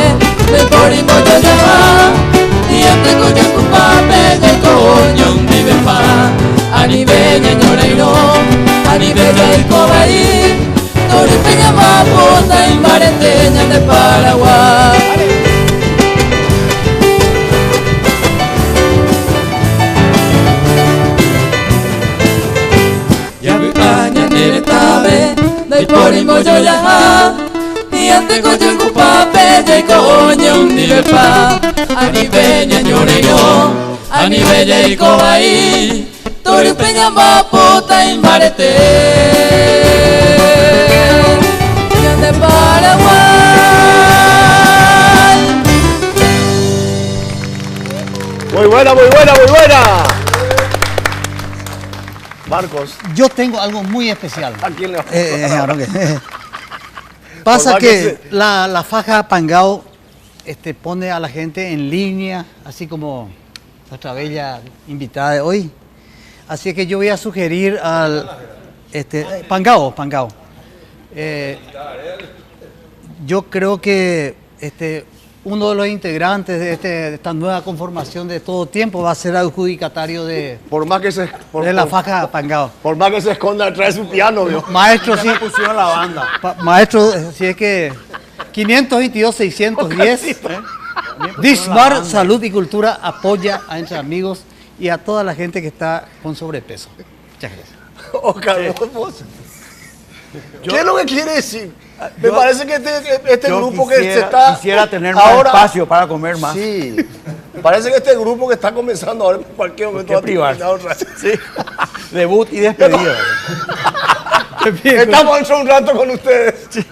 De porimo yo llama Y ante coño con pape de coño yundibe pa Anibe ñeñora iro Anibe ya y cobaí Tori peña mapota y mareteña de Paraguay Dai porimo yo ya y ante coño en cupape de coño un divepa ani beña llorero ani bella y cobaí tori peña mapota y marete de Paraguay. Muy buena, muy buena, muy buena. Marcos. Yo tengo algo muy especial. ¿A quién le va Pasa que la faja Pangao pone a la gente en línea, así como nuestra bella invitada de hoy. Así que yo voy a sugerir al Pangao. Yo creo que uno de los integrantes de esta nueva conformación de Todo Tiempo va a ser adjudicatario de la faja Pangao. Por más que se esconda detrás de su piano, ¿vio? Maestro, sí. Pusieron la banda. Maestro, si es que 522-610. Disbar Salud y Cultura apoya a Entre Amigos y a toda la gente que está con sobrepeso. Muchas gracias. Oscar, ¿qué es lo que quiere decir? Me parece que este grupo que se está... Quisiera tener más espacio para comer más. Sí. Parece que este grupo que está comenzando ahora en cualquier momento va a terminar. Sí. Debut y despedida. Estamos dentro de un rato con ustedes. Sí.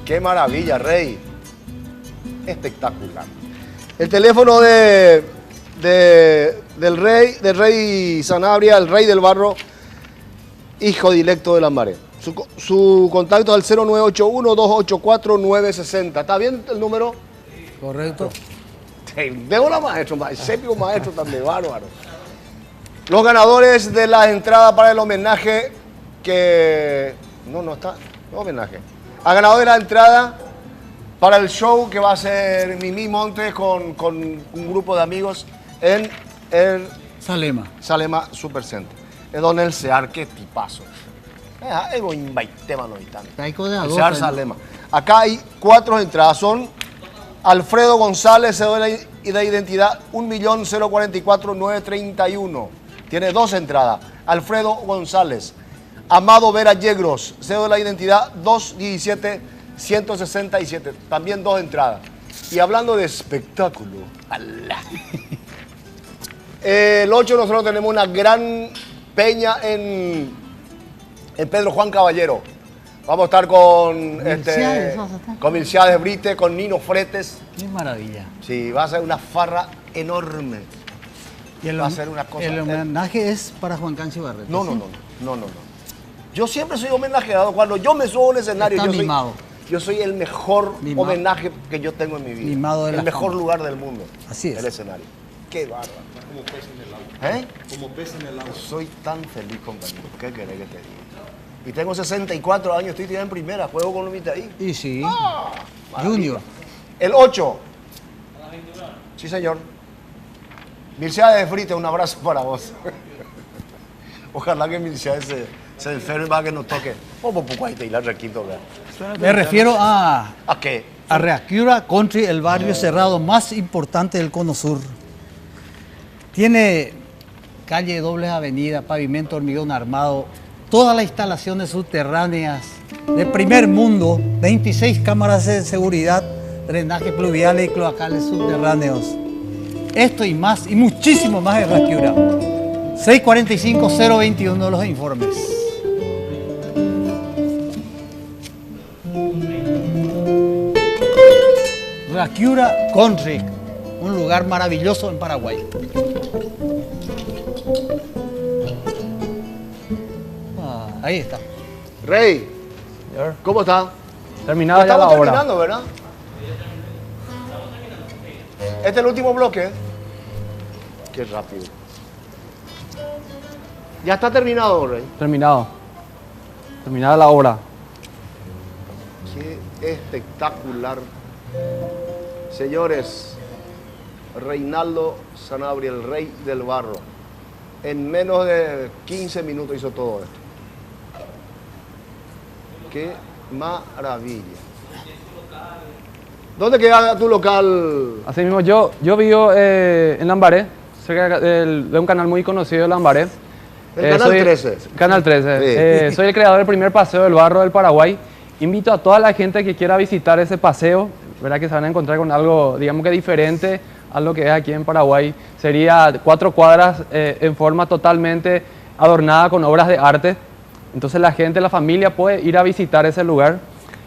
Qué maravilla, Rey. Espectacular. El teléfono del Rey Sanabria, el Rey del Barro, hijo directo de la Maré. Su contacto es al 0981-284-960. ¿Está bien el número? Correcto. Veo la maestro, séptimo maestro también, bárbaro. Los ganadores de la entrada para el homenaje que... No está. No homenaje. Ha ganado de la entrada para el show que va a hacer Mimi Montes con un grupo de amigos en el Salema Supercenter. Es don El Sear, qué tipazo. El Sear Salema. Acá hay 4 entradas. Son Alfredo González, cédula de identidad 1.044.931. Tiene 2 entradas. Alfredo González. Amado Vera Yegros, cédula de identidad 217-167, también 2 entradas. Y hablando de espectáculo, el 8 nosotros tenemos una gran peña en Pedro Juan Caballero. Vamos a estar con Milciades Brite, con Nino Fretes. Qué maravilla. Sí, va a ser una farra enorme. Y va a ser una cosa. El homenaje es para Juan Cancio Barreto. No. Yo siempre soy homenajeado. Cuando yo me subo a un escenario, yo soy el mejor homenaje que yo tengo en mi vida. Mimado de el mejor lugar del mundo. Así es. El escenario. Qué bárbaro. Como pez en el agua. Como pez en el agua. Soy tan feliz, compañero. ¿Qué querés que te diga? Y tengo 64 años, estoy tirando en primera, juego con Lomita ahí. Y sí. Junior. El 8. Sí, señor. Milciades de Frite, un abrazo para vos. Ojalá que Milciades se enferme para que nos toque. Me refiero a qué? A Reacura Country, el barrio cerrado más importante del Cono Sur. Tiene calle, dobles avenidas, pavimento, hormigón armado, todas las instalaciones subterráneas de primer mundo, 26 cámaras de seguridad, drenaje pluviales y cloacales subterráneos. Esto y más, y muchísimo más de Rakiura. 645-021 los informes. Rakiura Country, un lugar maravilloso en Paraguay. Ahí está. Rey, ¿cómo está? Terminada ya la Estamos obra. terminando, ¿verdad? Este es el último bloque. Qué rápido. Ya está terminado, Rey. Terminado. Terminada la obra. Qué espectacular. Señores, Reinaldo Sanabria, el rey del barro, en menos de 15 minutos hizo todo esto. Qué maravilla. ¿Dónde queda tu local? Así mismo, yo vivo en Lambaré, cerca de un canal muy conocido de Lambaré. El Canal 13. Canal 13. Sí. Soy el creador del primer paseo del barro del Paraguay. Invito a toda la gente que quiera visitar ese paseo, ¿verdad? Que se van a encontrar con algo, digamos que diferente a lo que es aquí en Paraguay. Sería 4 cuadras en forma totalmente adornada con obras de arte. Entonces la gente, la familia puede ir a visitar ese lugar.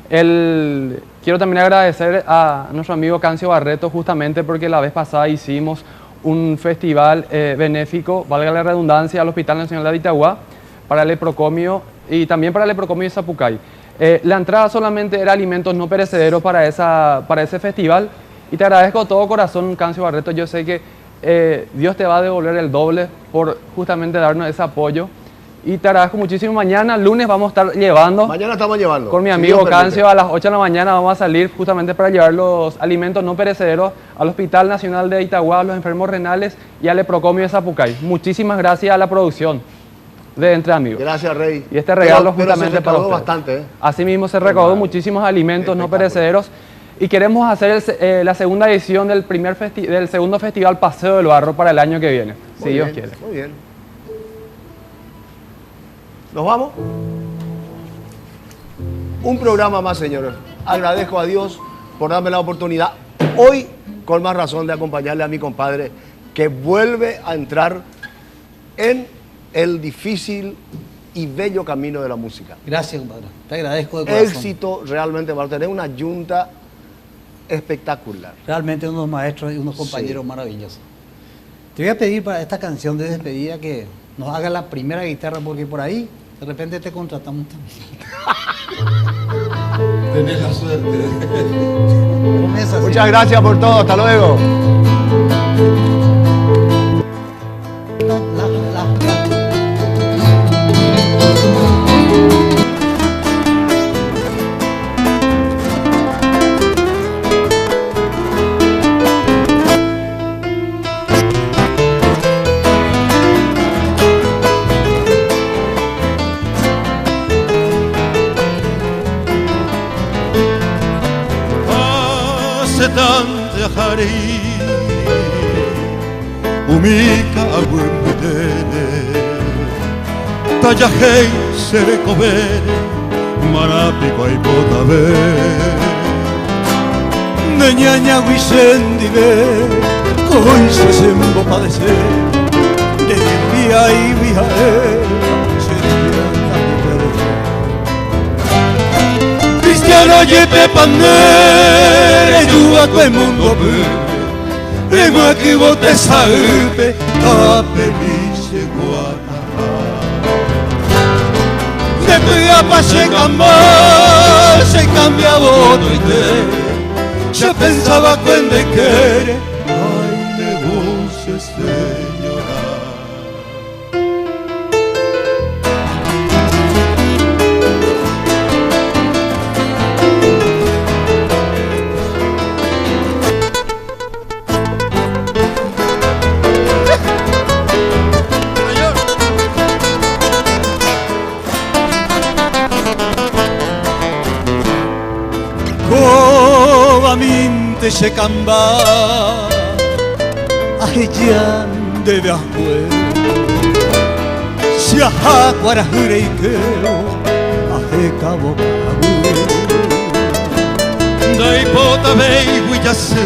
Quiero también agradecer a nuestro amigo Cancio Barreto, justamente porque la vez pasada hicimos un festival benéfico, valga la redundancia, al Hospital Nacional de Itagua, para el leprocomio y también para el leprocomio de Zapucay. La entrada solamente era alimentos no perecederos para ese festival, y te agradezco de todo corazón, Cancio Barreto. Yo sé que Dios te va a devolver el doble por justamente darnos ese apoyo. Y te agradezco muchísimo. Mañana, lunes, vamos a estar llevando. Mañana estamos llevando. Con mi si amigo Dios permite. Cancio, a las 8 de la mañana vamos a salir justamente para llevar los alimentos no perecederos al Hospital Nacional de Itagua, a los enfermos renales y al leprocomio de Zapucay. Muchísimas gracias a la producción de Entre Amigos. Gracias, Rey. Y este regalo pero justamente se para recaudó ustedes. bastante, ¿eh? Asimismo se recaudó muchísimos alimentos no perecederos. Y queremos hacer la segunda edición del segundo festival Paseo del Barro para el año que viene, si Dios quiere. Muy bien. ¿Nos vamos? Un programa más, señores. Agradezco a Dios por darme la oportunidad, hoy con más razón, de acompañarle a mi compadre, que vuelve a entrar en el difícil y bello camino de la música. Gracias, compadre. Te agradezco de corazón. Éxito realmente para tener una yunta espectacular. Realmente unos maestros y unos compañeros maravillosos. Te voy a pedir para esta canción de despedida que nos haga la primera guitarra, porque por ahí de repente te contratamos también. Tenés la suerte. Muchas gracias por todo. Hasta luego. Hari umika agwembetene Tayahei serekobere marapiko aipotabe Neñaña guisendibe coise sembo padece de via y viae Cristiano yete pandere Dua tu mundo pe Remo que bote sabe A felice guanaba Se pega pa se cambia Se cambia voto y te Yo pensaba cuando quiere Ay me voce señora se camba ahijan debe ahue si aha para hureikeo ahe cabo agüe Laipota vei huijase,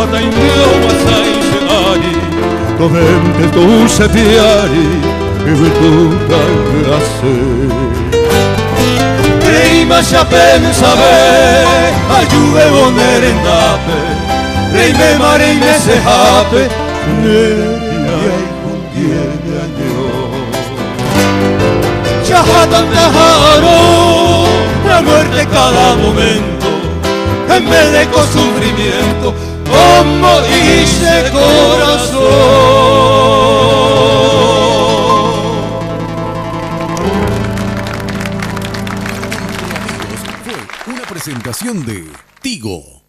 atainio wasai seari, tovente tu sepiari, evetuta grase. Reima se pensabe, ayude boner en dape, reime marime se jape, neria y cuntiene año. Chajatan tajaro, la muerte cada momento, en vez de con sufrimiento, como dice corazón. Fue una presentación de Tigo.